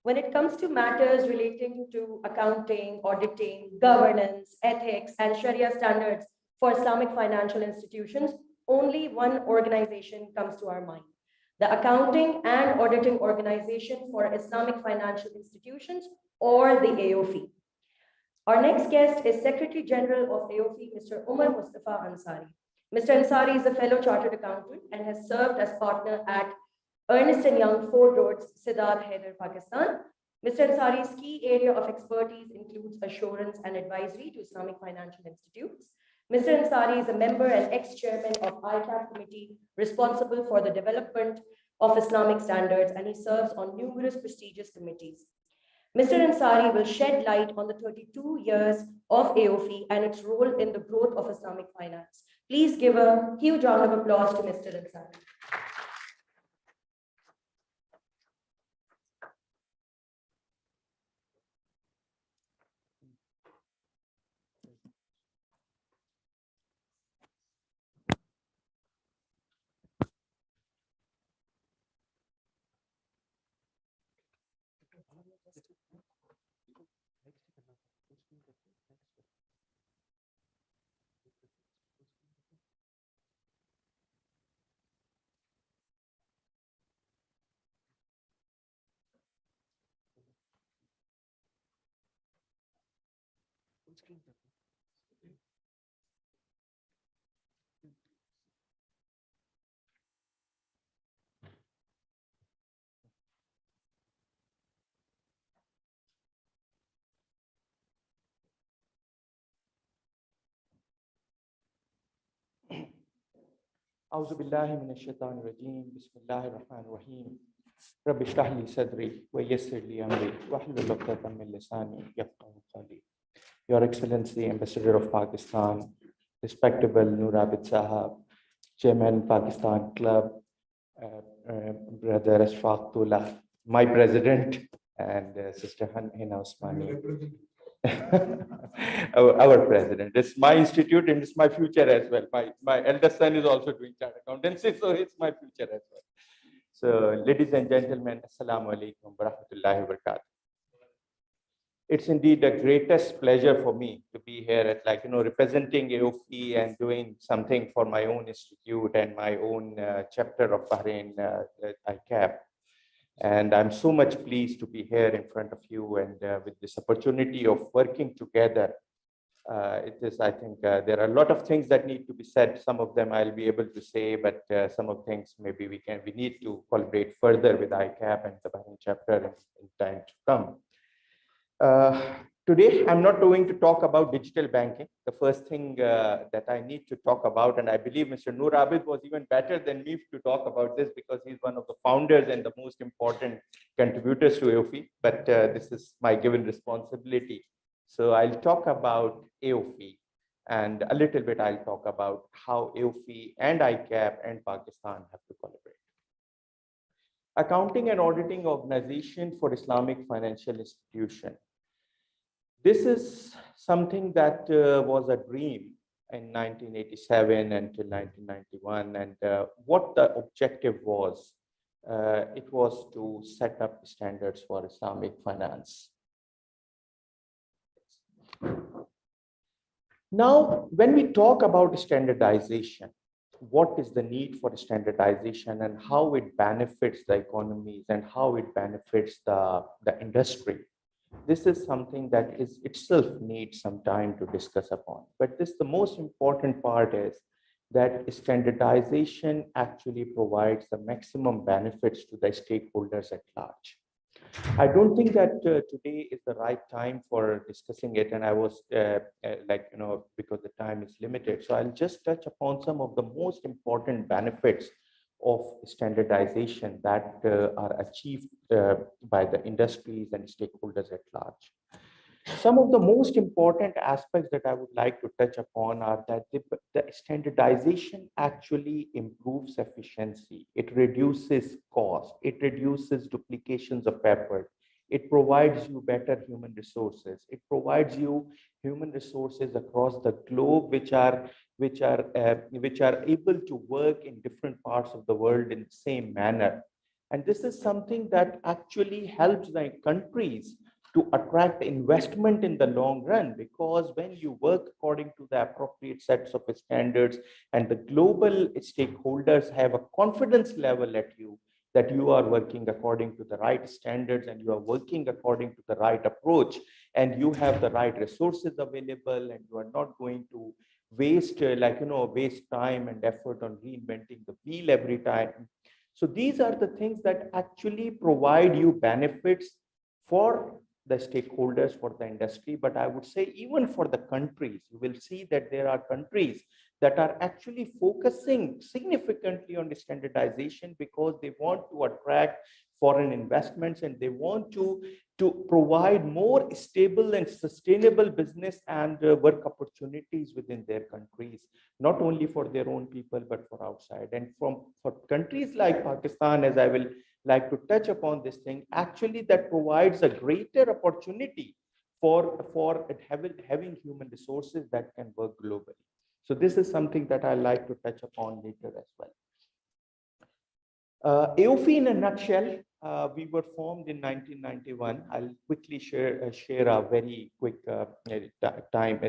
When it comes to matters relating to accounting, auditing, governance, ethics, and Sharia standards for Islamic financial institutions, only one organization comes to our mind: the Accounting and Auditing Organization for Islamic Financial Institutions, or the AOFI. Our next guest is Secretary General of AOFI, Mr. Umar Mustafa Ansari. Mr. Ansari is a fellow chartered accountant and has served as partner at Ernst & Young, Fort Roads, Siddharth Haider, Pakistan. Mr. Ansari's key area of expertise includes assurance and advisory to Islamic financial institutes. Mr. Ansari is a member and ex-chairman of ICAP committee responsible for the development of Islamic standards, and he serves on numerous prestigious committees. Mr. Ansari will shed light on the 32 years of AOFI and its role in the growth of Islamic finance. Please give a huge round of applause to Mr. Ansari. أعوذ بالله من الشيطان الرجيم بسم الله الرحمن الرحيم رب اشرح لي صدري ويسر لي أمري واحلل عقدة من لساني يفقهوا قولي. Your Excellency, Ambassador of Pakistan, respectable Noor Abid Sahab, Chairman Pakistan Club, Brother Ashfaq, my President, and Sister Hina Osmani. Our president. It's my institute and it's my future as well. My eldest son is also doing chartered accountancy, so it's my future as well. So, ladies and gentlemen, Assalamu alaikum wa rahmatullahi wa barakatuh. It's indeed the greatest pleasure for me to be here at, representing AOFI and doing something for my own institute and my own chapter of Bahrain ICAP. And I'm so much pleased to be here in front of you and with this opportunity of working together. I think there are a lot of things that need to be said. Some of them I'll be able to say, but some of things maybe we need to collaborate further with ICAP and the Bahrain chapter in time to come. Today, I'm not going to talk about digital banking. The first thing that I need to talk about, and I believe Mr. Noor Abid was even better than me to talk about this because he's one of the founders and the most important contributors to AOFI, but this is my given responsibility. So I'll talk about AOFI, and a little bit I'll talk about how AOFI and ICAP and Pakistan have to collaborate. Accounting and Auditing Organization for Islamic Financial Institution. This is something that was a dream in 1987 until 1991. And what the objective was, it was to set up standards for Islamic finance. Now, when we talk about standardization, what is the need for standardization and how it benefits the economies and how it benefits the industry? This is something that is itself needs some time to discuss upon. But the most important part is that standardization actually provides the maximum benefits to the stakeholders at large. I don't think that today is the right time for discussing it, and I was because the time is limited. So I'll just touch upon some of the most important benefits of standardization that are achieved by the industries and stakeholders at large. Some of the most important aspects that I would like to touch upon are that the standardization actually improves efficiency. It reduces cost. It reduces duplications of effort. It provides you better human resources. It provides you human resources across the globe, which are able to work in different parts of the world in the same manner. And this is something that actually helps the countries to attract investment in the long run, because when you work according to the appropriate sets of standards and the global stakeholders have a confidence level at you that you are working according to the right standards and you are working according to the right approach and you have the right resources available and you are not going to waste waste time and effort on reinventing the wheel every time. So these are the things that actually provide you benefits for the stakeholders, for the industry, but I would say even for the countries. You will see that there are countries that are actually focusing significantly on the standardization because they want to attract foreign investments and they want to provide more stable and sustainable business and work opportunities within their countries, not only for their own people, but for outside. And for countries like Pakistan, as I will like to touch upon this thing, actually that provides a greater opportunity for having human resources that can work globally. So this is something that I like to touch upon later as well. AOIFI in a nutshell, we were formed in 1991. I'll quickly share a very quick time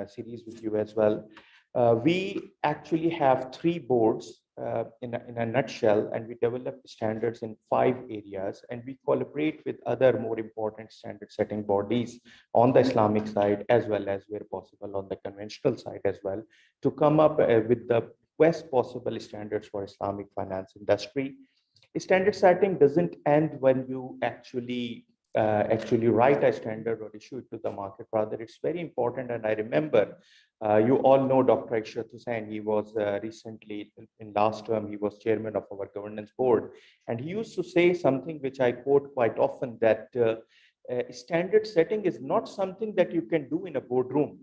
series with you as well. We actually have 3 boards in a nutshell, and we develop standards in 5 areas, and we collaborate with other more important standard setting bodies on the Islamic side as well as where possible on the conventional side as well to come up with the best possible standards for Islamic finance industry. Standard setting doesn't end when you actually write a standard or issue it to the market. Rather, it's very important. And I remember, you all know Dr. Aishat Hussain. He was recently, in last term, he was chairman of our governance board. And he used to say something which I quote quite often, that standard setting is not something that you can do in a boardroom.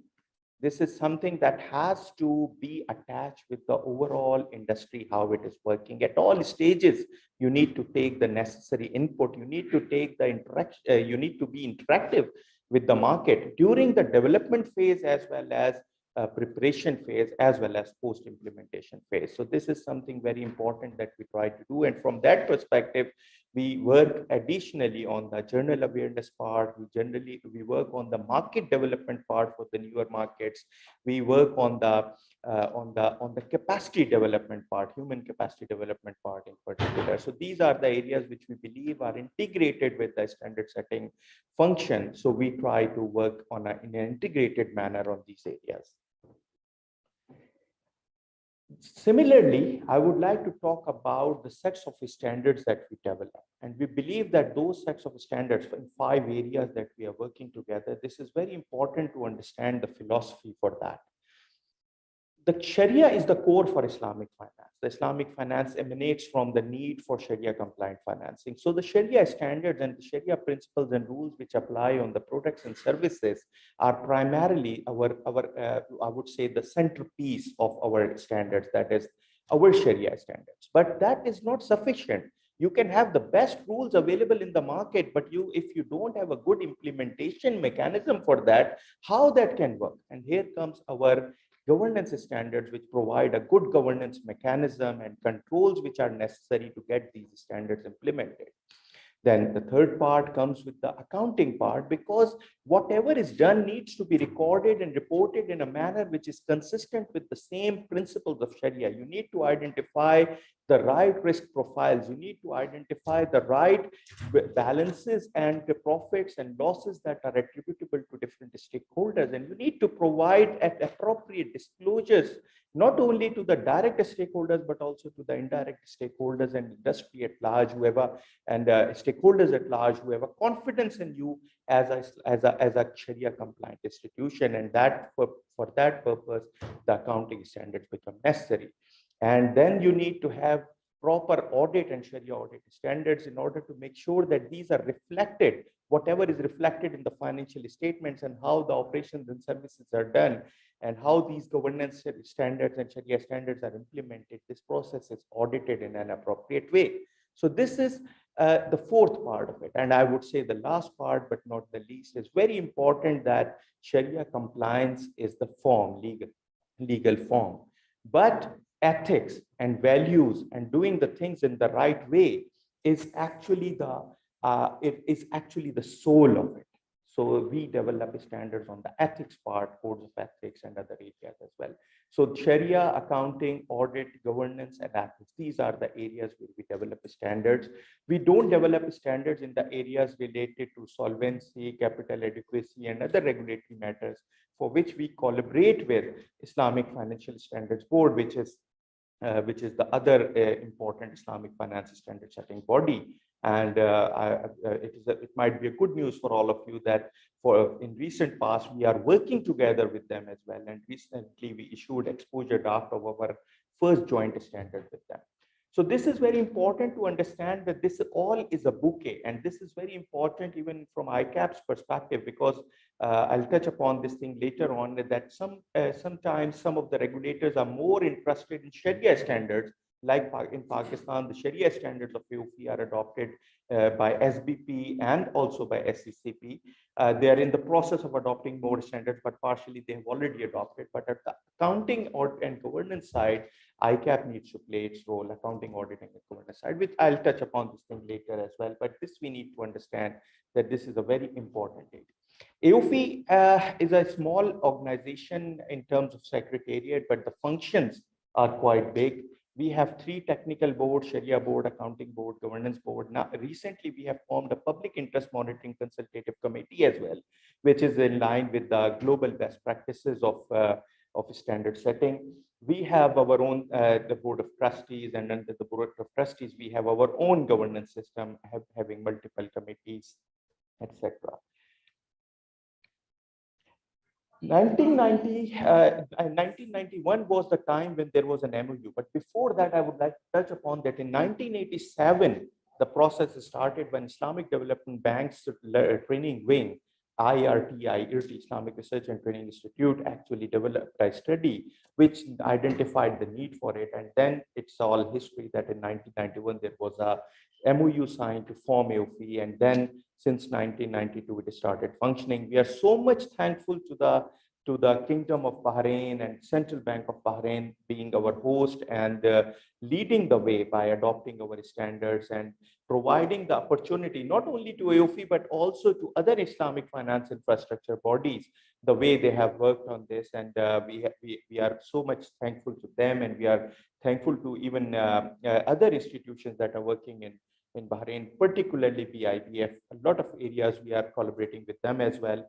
This is something that has to be attached with the overall industry, how it is working. At all stages, you need to take the necessary input. You need to take the interaction. You need to be interactive with the market during the development phase as well as preparation phase as well as post-implementation phase. So this is something very important that we try to do. And from that perspective, we work additionally on the general awareness part. We work on the market development part for the newer markets. We work on the capacity development part, human capacity development part in particular. So these are the areas which we believe are integrated with the standard setting function. So we try to work in an integrated manner on these areas. Similarly, I would like to talk about the sets of standards that we develop. And we believe that those sets of standards in 5 areas that we are working together, this is very important to understand the philosophy for that. The Sharia is the core for Islamic finance. The Islamic finance emanates from the need for Sharia compliant financing. So the Sharia standards and the Sharia principles and rules which apply on the products and services are primarily I would say, the centerpiece of our standards, that is our Sharia standards. But that is not sufficient. You can have the best rules available in the market, but if you don't have a good implementation mechanism for that, how that can work? And here comes our governance standards, which provide a good governance mechanism and controls which are necessary to get these standards implemented. Then the third part comes with the accounting part, because whatever is done needs to be recorded and reported in a manner which is consistent with the same principles of Sharia. You need to identify the right risk profiles. You need to identify the right balances and the profits and losses that are attributable to different stakeholders. And you need to provide appropriate disclosures, not only to the direct stakeholders, but also to the indirect stakeholders and industry at large, and stakeholders at large who have a confidence in you as a Sharia compliant institution. And that for that purpose, the accounting standards become necessary. And then you need to have proper audit and Sharia audit standards in order to make sure that these are reflected, whatever is reflected in the financial statements, and how the operations and services are done, and how these governance standards and Sharia standards are implemented. This process is audited in an appropriate way. So this is the fourth part of it. And I would say the last part, but not the least, is very important, that Sharia compliance is the form, legal form. But ethics and values and doing the things in the right way is actually the soul of it. So we develop standards on the ethics part, codes of ethics and other areas as well. So Sharia, accounting, audit, governance, and ethics, these are the areas where we develop standards. We don't develop standards in the areas related to solvency, capital adequacy, and other regulatory matters for which we collaborate with Islamic Financial Standards Board, which is the other important Islamic finance standard setting body. And it might be a good news for all of you that in recent past, we are working together with them as well. And recently we issued exposure draft of our first joint standard with them. So this is very important to understand that this all is a bouquet. And this is very important even from ICAP's perspective, because I'll touch upon this thing later on, that sometimes some of the regulators are more interested in Sharia standards. Like in Pakistan, the Sharia standards of AAOIFI are adopted by SBP and also by SCCP. They are in the process of adopting more standards, but partially they have already adopted. But at the accounting and governance side, ICAP needs to play its role, accounting, auditing, and governance side, which I'll touch upon this thing later as well. But this we need to understand that this is a very important area. AAOIFI is a small organization in terms of secretariat, but the functions are quite big. We have 3 technical boards: Sharia board, accounting board, governance board. Now, recently we have formed a public interest monitoring consultative committee as well, which is in line with the global best practices of standard setting. We have our own the board of trustees, and under the board of trustees, we have our own governance system, having multiple committees, etc. 1991 was the time when there was an MOU. But before that, I would like to touch upon that in 1987, the process started when Islamic Development Bank's training wing, IRTI, Islamic Research and Training Institute, actually developed a study which identified the need for it. And then it's all history that in 1991, there was a MOU signed to form AAOIFI, and then since 1992 it started functioning. We are so much thankful to the Kingdom of Bahrain and Central Bank of Bahrain being our host and leading the way by adopting our standards and providing the opportunity not only to AAOIFI but also to other Islamic finance infrastructure bodies, the way they have worked on this. And we are so much thankful to them, and we are thankful to even other institutions that are working in Bahrain, particularly BIBF. A lot of areas we are collaborating with them as well.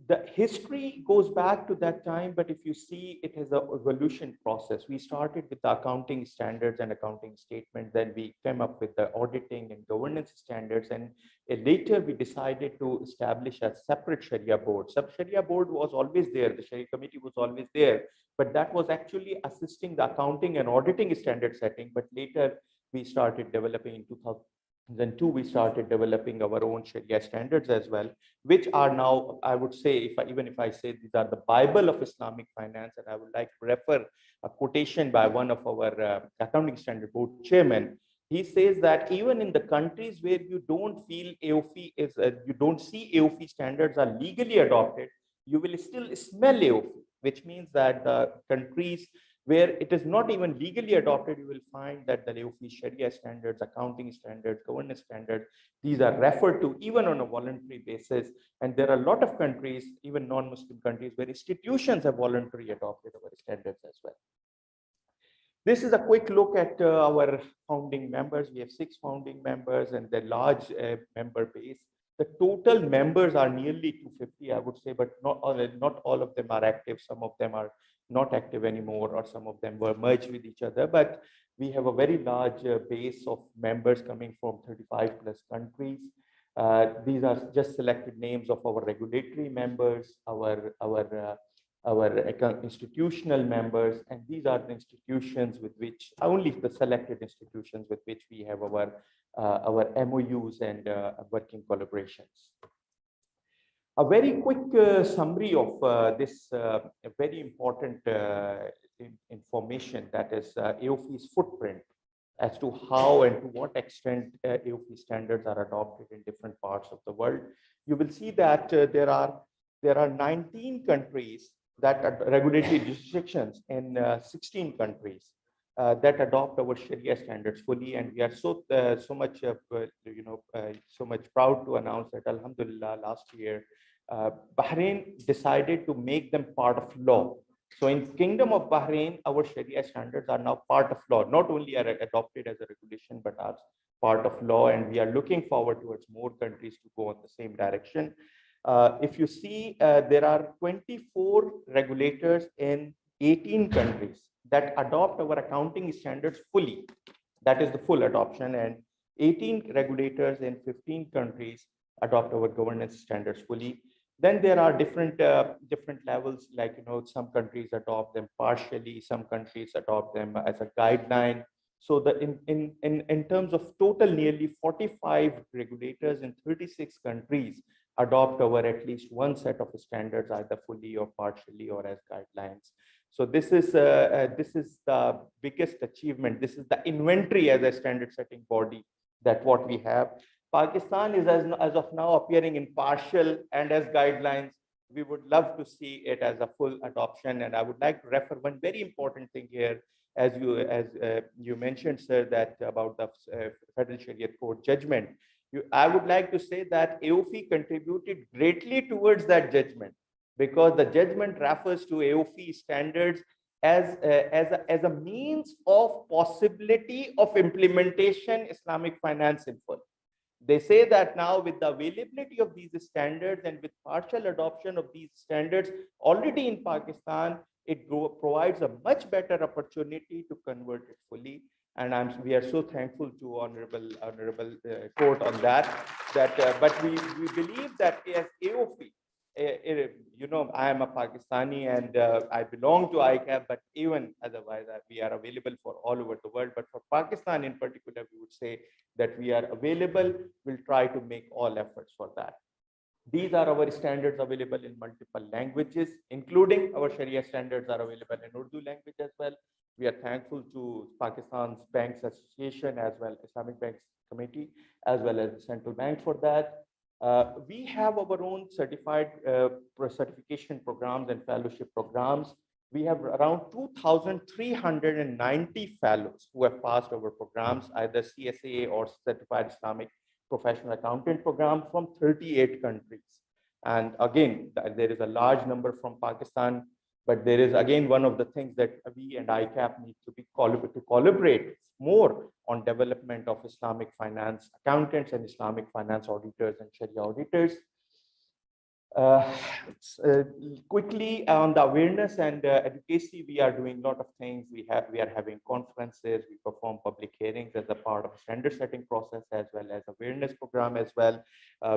The history goes back to that time, but if you see, it is an evolution process. We started with the accounting standards and accounting statements, then we came up with the auditing and governance standards, and later we decided to establish a separate Sharia board. Sharia board was always there, the Sharia committee was always there, but that was actually assisting the accounting and auditing standard setting. But later we started developing in 2002, we started developing our own Sharia standards as well, which are now, I would say, even if I say these are the Bible of Islamic finance, and I would like to refer a quotation by one of our accounting standard board chairman. He says that even in the countries where you don't feel AAOIFI is, you don't see AAOIFI standards are legally adopted, you will still smell AAOIFI, which means that the countries where it is not even legally adopted, you will find that the AAOIFI Sharia standards, accounting standards, governance standards, these are referred to even on a voluntary basis. And there are a lot of countries, even non-Muslim countries, where institutions have voluntarily adopted our standards as well. This is a quick look at our founding members. We have 6 founding members and the large member base. The total members are nearly 250, I would say, but not all of them are active. Some of them are not active anymore, or some of them were merged with each other. But we have a very large base of members coming from 35 plus countries. These are just selected names of our regulatory members, our institutional members, and these are the institutions with which, only the selected institutions with which we have our MOUs and working collaborations. A very quick summary of this very important information, that is AAOIFI's footprint, as to how and to what extent AAOIFI standards are adopted in different parts of the world. You will see that there are 19 countries that regulatory jurisdictions in 16 countries that adopt our Sharia standards fully, and we are so much so much proud to announce that Alhamdulillah last year Bahrain decided to make them part of law. So in Kingdom of Bahrain, our Sharia standards are now part of law. Not only are adopted as a regulation, but are part of law, and we are looking forward towards more countries to go in the same direction. If you see, there are 24 regulators in 18 countries that adopt our accounting standards fully. That is the full adoption, and 18 regulators in 15 countries adopt our governance standards fully. Then there are different levels, like some countries adopt them partially, some countries adopt them as a guideline. So the in terms of total, nearly 45 regulators in 36 countries adopt our at least one set of standards, either fully or partially or as guidelines. So this is the biggest achievement. This is the inventory as a standard setting body that what we have. Pakistan is as of now appearing in partial and as guidelines. We would love to see it as a full adoption. And I would like to refer one very important thing here, as you mentioned, sir, that about the Federal Sharia Court judgment. I would like to say that AOIFI contributed greatly towards that judgment, because the judgment refers to AOIFI standards as a means of possibility of implementation Islamic finance in full. They say that now with the availability of these standards and with partial adoption of these standards already in Pakistan, it provides a much better opportunity to convert it fully. And we are so thankful to honorable court on that. But we believe that as AOIFI, I am a Pakistani and I belong to ICAP, but even otherwise, we are available for all over the world. But for Pakistan in particular, we would say that we are available. We'll try to make all efforts for that. These are our standards available in multiple languages, including our Sharia standards are available in Urdu language as well. We are thankful to Pakistan's Banks Association as well, Islamic Banks Committee, as well as the central bank for that. We have our own certified certification programs and fellowship programs. We have around 2,390 fellows who have passed our programs, either CSA or Certified Islamic Professional Accountant program from 38 countries. And again, there is a large number from Pakistan, but there is again one of the things that we and ICAP need to collaborate more on development of Islamic finance accountants and Islamic finance auditors and Sharia auditors. Quickly on the awareness and advocacy, we are doing a lot of things. We are having conferences, we perform public hearings as a part of standard setting process, as well as awareness program as well.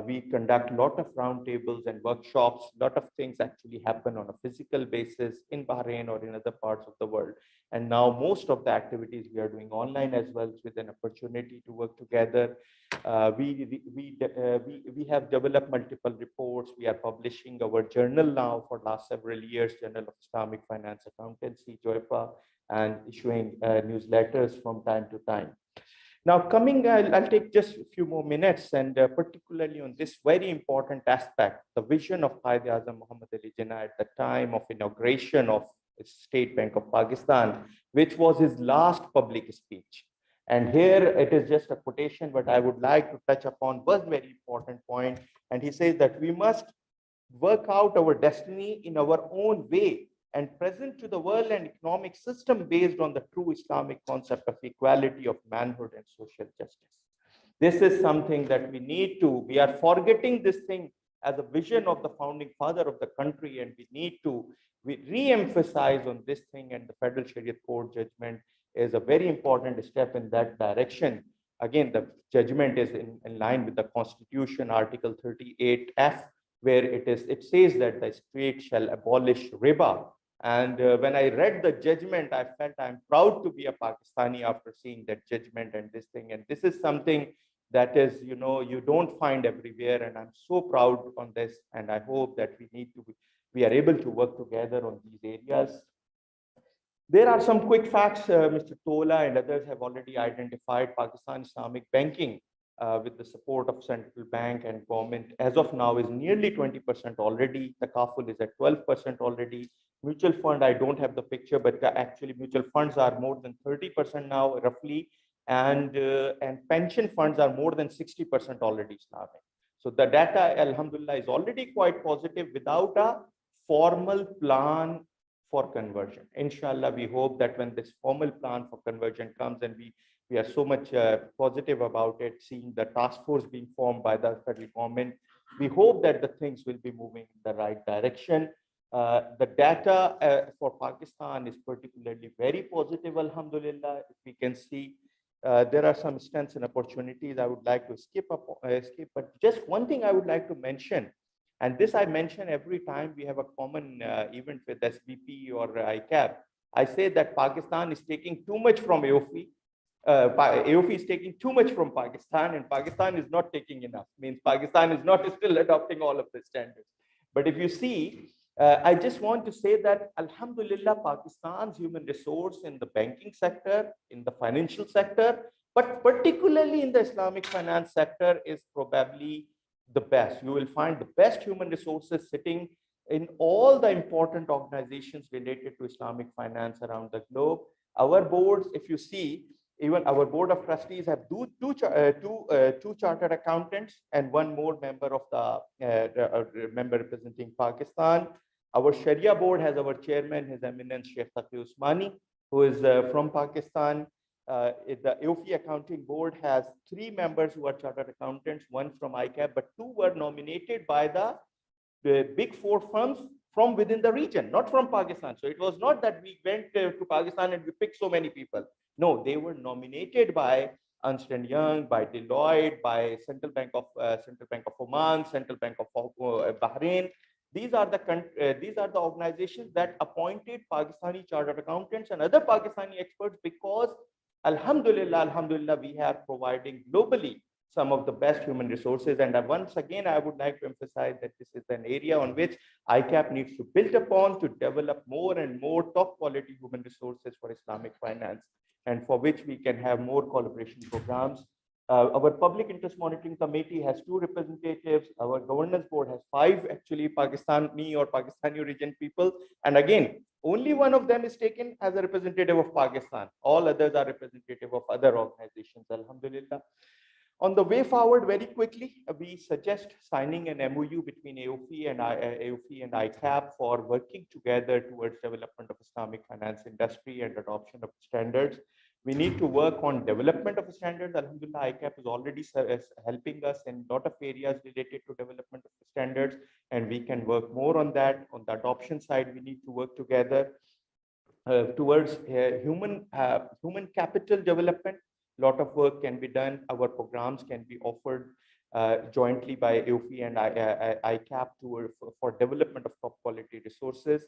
We conduct a lot of roundtables and workshops. A lot of things actually happen on a physical basis in Bahrain or in other parts of the world. And now most of the activities we are doing online as well, with an opportunity to work together. We have developed multiple reports. We are publishing our journal now for last several years, Journal of Islamic Finance Accountancy, JOIFA, and issuing newsletters from time to time. Now coming, I'll take just a few more minutes, and particularly on this very important aspect, the vision of Quaid-i-Azam Muhammad Ali Jinnah at the time of inauguration of the State Bank of Pakistan, which was his last public speech. And here it is just a quotation, but I would like to touch upon one very important point. And he says that we must work out our destiny in our own way and present to the world an economic system based on the true Islamic concept of equality of manhood and social justice. This is something that we are forgetting this thing as a vision of the founding father of the country, and we re-emphasize on this thing, and the Federal Sharia Court judgment is a very important step in that direction. Again, the judgment is in line with the Constitution, Article 38F, where it says that the state shall abolish riba. And when I read the judgment, I felt I'm proud to be a Pakistani after seeing that judgment and this thing. And this is something that is, you don't find everywhere. And I'm so proud on this. And I hope that we are able to work together on these areas. There are some quick facts. Mr. Tola and others have already identified Pakistan Islamic banking with the support of central bank and government, as of now is nearly 20% already. The Takaful is at 12% already. Mutual fund, I don't have the picture, but actually mutual funds are more than 30% now, roughly. And pension funds are more than 60% already Islamic. So the data, alhamdulillah, is already quite positive without a formal plan for conversion. Inshallah, we hope that when this formal plan for conversion comes, and we are so much positive about it, seeing the task force being formed by the federal government, we hope that the things will be moving in the right direction. The data for Pakistan is particularly very positive, alhamdulillah. If we can see, there are some strengths and opportunities I would like to skip, but just one thing I would like to mention, and this I mention every time we have a common event with SBP or ICAP. I say that Pakistan is taking too much from AOIFI. AOIFI is taking too much from Pakistan, and Pakistan is not taking enough. Means Pakistan is not still adopting all of the standards. But if you see, I just want to say that alhamdulillah, Pakistan's human resource in the banking sector, in the financial sector, but particularly in the Islamic finance sector is probably the best. You will find the best human resources sitting in all the important organizations related to Islamic finance around the globe. Our boards, if you see, even our board of trustees have two chartered accountants and one more member of the member representing Pakistan. Our Sharia board has our chairman, His Eminence Sheikh Taqi Usmani, who is from Pakistan. The AOIFI accounting board has 3 members who are chartered accountants, 1 from ICAP, but 2 were nominated by the big 4 firms from within the region, not from Pakistan. So it was not that we went to Pakistan and we picked so many people. No, they were nominated by Ernst & Young, by Deloitte, by Central Bank of Oman, Central Bank of Bahrain. These are the organizations that appointed Pakistani chartered accountants and other Pakistani experts, because alhamdulillah, we are providing globally some of the best human resources. And once again, I would like to emphasize that this is an area on which ICAP needs to build upon to develop more and more top quality human resources for Islamic finance, and for which we can have more collaboration programs. Our Public Interest Monitoring Committee has 2 representatives. Our governance board has 5 actually Pakistani or Pakistani origin people. And again, only one of them is taken as a representative of Pakistan. All others are representative of other organizations, alhamdulillah. On the way forward, very quickly, we suggest signing an MOU between AOIFI and ICAP for working together towards development of Islamic finance industry and adoption of standards. We need to work on development of standards. Alhamdulillah, ICAP is already helping us in a lot of areas related to development of standards, and we can work more on that. On the adoption side, we need to work together towards human capital development. A lot of work can be done. Our programs can be offered jointly by AOIFI and ICAP for development of top quality resources.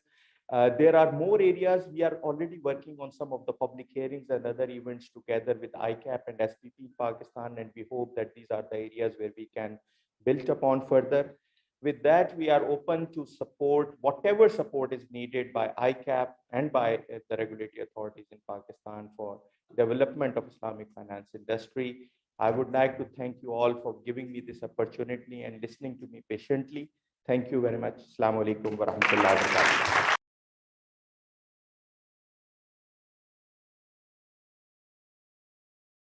There are more areas. We are already working on some of the public hearings and other events together with ICAP and SPP Pakistan, and we hope that these are the areas where we can build upon further. With that, we are open to support whatever support is needed by ICAP and by the regulatory authorities in Pakistan for development of Islamic finance industry. I would like to thank you all for giving me this opportunity and listening to me patiently. Thank you very much. Assalamu alaikum wa rahmatullahi wa barakatuh.